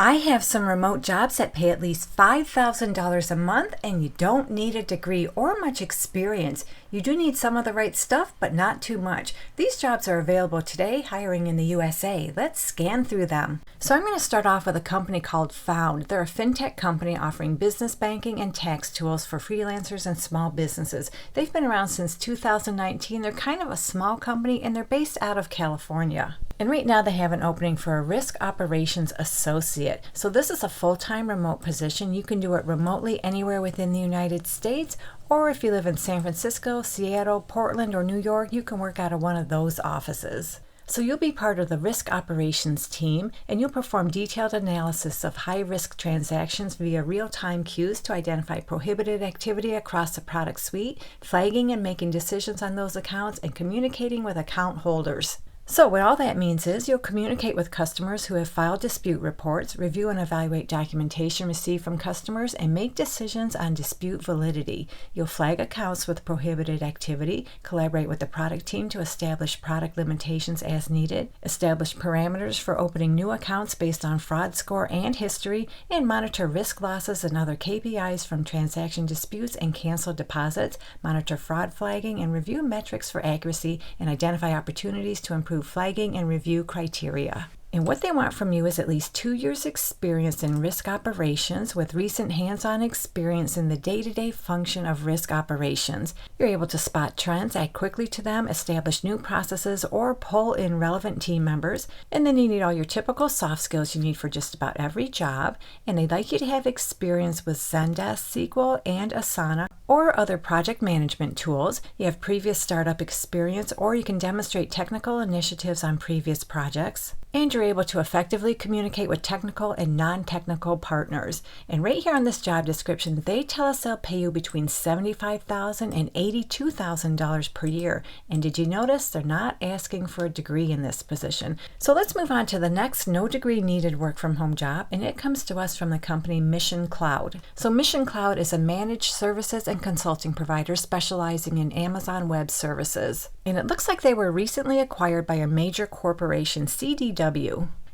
I have some remote jobs that pay at least $5,000 a month, and you don't need a degree or much experience. You do need some of the right stuff, but not too much. These jobs are available today, hiring in the USA. Let's scan through them. So I'm going to start off with a company called Found. They're a fintech company offering business banking and tax tools for freelancers and small businesses. They've been around since 2019. They're kind of a small company, and they're based out of California. And right now they have an opening for a risk operations associate. So this is a full-time remote position. You can do it remotely anywhere within the United States, or if you live in San Francisco, Seattle, Portland, or New York, you can work out of one of those offices. So you'll be part of the risk operations team, and you'll perform detailed analysis of high-risk transactions via real-time cues to identify prohibited activity across the product suite, flagging and making decisions on those accounts, and communicating with account holders. So what all that means is you'll communicate with customers who have filed dispute reports, review and evaluate documentation received from customers, and make decisions on dispute validity. You'll flag accounts with prohibited activity, collaborate with the product team to establish product limitations as needed, establish parameters for opening new accounts based on fraud score and history, and monitor risk losses and other KPIs from transaction disputes and canceled deposits, monitor fraud flagging, and review metrics for accuracy, and identify opportunities to improve flagging and review criteria. And what they want from you is at least 2 years experience in risk operations with recent hands-on experience in the day-to-day function of risk operations. You're able to spot trends, act quickly to them, establish new processes, or pull in relevant team members. And then you need all your typical soft skills you need for just about every job. And they'd like you to have experience with Zendesk, SQL, and Asana, or other project management tools. You have previous startup experience, or you can demonstrate technical initiatives on previous projects. And you're able to effectively communicate with technical and non-technical partners. And right here on this job description, they tell us they'll pay you between $75,000 and $82,000 per year. And did you notice they're not asking for a degree in this position? So let's move on to the next no degree needed work from home job, and it comes to us from the company Mission Cloud. So Mission Cloud is a managed services and consulting provider specializing in Amazon Web Services. And it looks like they were recently acquired by a major corporation, CDW.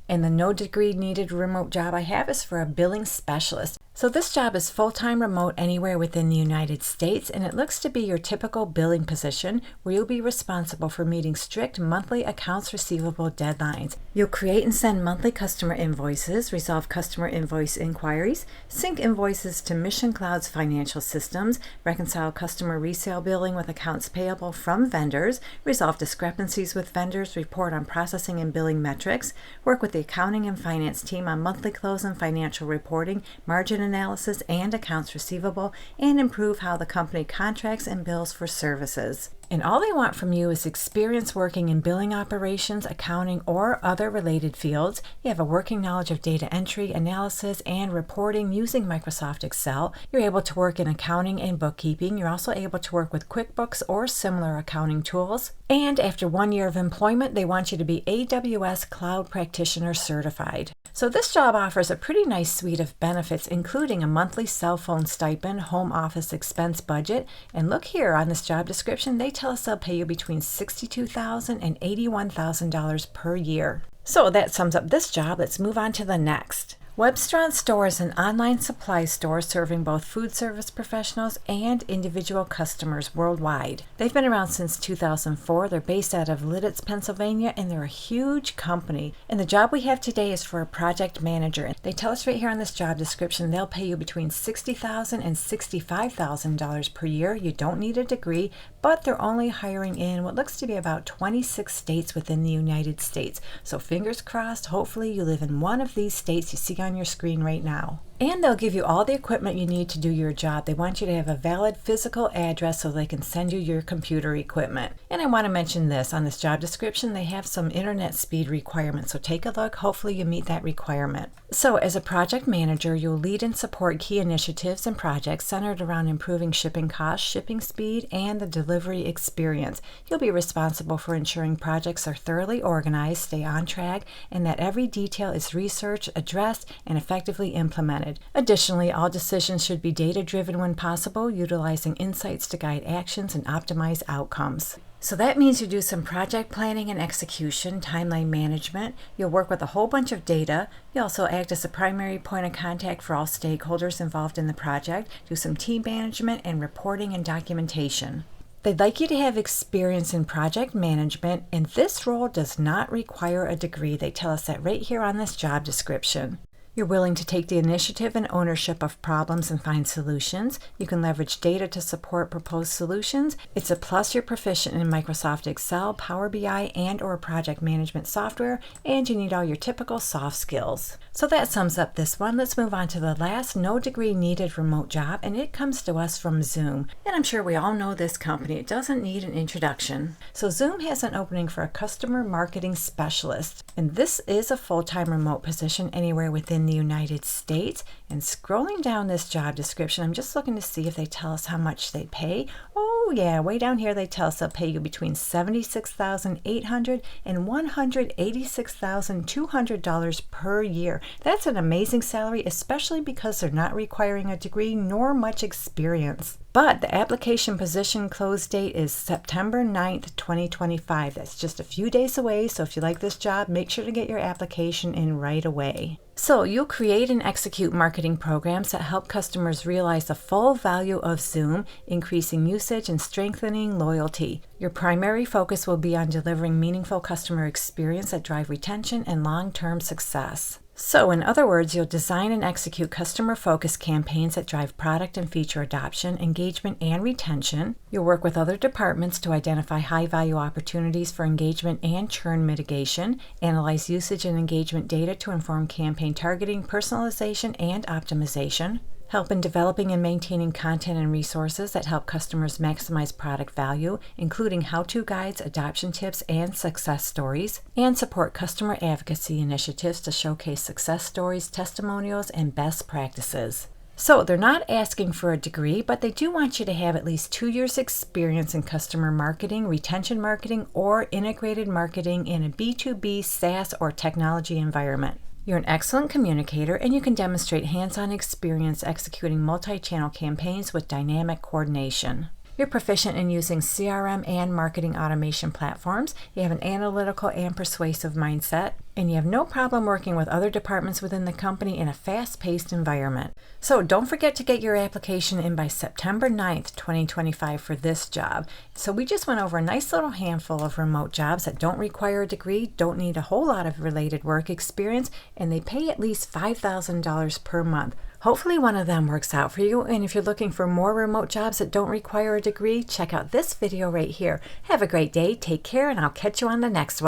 And the no degree needed remote job I have is for a billing specialist. So this job is full-time remote anywhere within the United States, and it looks to be your typical billing position where you'll be responsible for meeting strict monthly accounts receivable deadlines. You'll create and send monthly customer invoices, resolve customer invoice inquiries, sync invoices to Mission Cloud's financial systems, reconcile customer resale billing with accounts payable from vendors, resolve discrepancies with vendors, report on processing and billing metrics, work with the accounting and finance team on monthly close and financial reporting, margin analysis, and accounts receivable, and improve how the company contracts and bills for services. And all they want from you is experience working in billing operations, accounting, or other related fields. You have a working knowledge of data entry, analysis, and reporting using Microsoft Excel. You're able to work in accounting and bookkeeping. You're also able to work with QuickBooks or similar accounting tools. And after 1 year of employment, they want you to be AWS Cloud Practitioner certified. So this job offers a pretty nice suite of benefits, including a monthly cell phone stipend, home office expense budget. And look here on this job description, they tell us they'll pay you between $62,000 and $81,000 per year. So that sums up this job. Let's move on to the next. Webstaurant Store is an online supply store serving both food service professionals and individual customers worldwide. They've been around since 2004. They're based out of Lidditz, Pennsylvania, and they're a huge company. And the job we have today is for a project manager. They tell us right here on this job description they'll pay you between $60,000 and $65,000 per year. You don't need a degree, but they're only hiring in what looks to be about 26 states within the United States. So fingers crossed, hopefully you live in one of these states you see on your screen right now. And they'll give you all the equipment you need to do your job. They want you to have a valid physical address so they can send you your computer equipment. And I want to mention this, on this job description, they have some internet speed requirements. So take a look. Hopefully you meet that requirement. So as a project manager, you'll lead and support key initiatives and projects centered around improving shipping costs, shipping speed, and the delivery experience. You'll be responsible for ensuring projects are thoroughly organized, stay on track, and that every detail is researched, addressed, and effectively implemented. Additionally, all decisions should be data-driven when possible, utilizing insights to guide actions and optimize outcomes. So that means you do some project planning and execution, timeline management. You'll work with a whole bunch of data. You also act as a primary point of contact for all stakeholders involved in the project, do some team management and reporting and documentation. They'd like you to have experience in project management, and this role does not require a degree. They tell us that right here on this job description. You're willing to take the initiative and ownership of problems and find solutions. You can leverage data to support proposed solutions. It's a plus you're proficient in Microsoft Excel, Power BI, and/or project management software, and you need all your typical soft skills. So that sums up this one. Let's move on to the last no degree needed remote job, and it comes to us from Zoom. And I'm sure we all know this company. It doesn't need an introduction. So Zoom has an opening for a customer marketing specialist, and this is a full-time remote position anywhere within the United States. And scrolling down this job description, I'm just looking to see if they tell us how much they pay. Oh yeah, way down here they tell us they'll pay you between $76,800 and $186,200 per year. That's an amazing salary, especially because they're not requiring a degree nor much experience. But the application position close date is September 9th, 2025. That's just a few days away, so if you like this job, make sure to get your application in right away. So you'll create and execute marketing programs that help customers realize the full value of Zoom, increasing usage and strengthening loyalty. Your primary focus will be on delivering meaningful customer experience that drive retention and long-term success. So in other words, you'll design and execute customer-focused campaigns that drive product and feature adoption, engagement, and retention. You'll work with other departments to identify high-value opportunities for engagement and churn mitigation, analyze usage and engagement data to inform campaign targeting, personalization, and optimization. Help in developing and maintaining content and resources that help customers maximize product value, including how-to guides, adoption tips, and success stories. And support customer advocacy initiatives to showcase success stories, testimonials, and best practices. So they're not asking for a degree, but they do want you to have at least 2 years experience in customer marketing, retention marketing, or integrated marketing in a B2B, SaaS, or technology environment. You're an excellent communicator, and you can demonstrate hands-on experience executing multi-channel campaigns with dynamic coordination. You're proficient in using CRM and marketing automation platforms. You have an analytical and persuasive mindset, and you have no problem working with other departments within the company in a fast-paced environment. So don't forget to get your application in by September 9th, 2025 for this job. So we just went over a nice little handful of remote jobs that don't require a degree, don't need a whole lot of related work experience, and they pay at least $5,000 per month. Hopefully one of them works out for you, and if you're looking for more remote jobs that don't require a degree, check out this video right here. Have a great day, take care, and I'll catch you on the next one.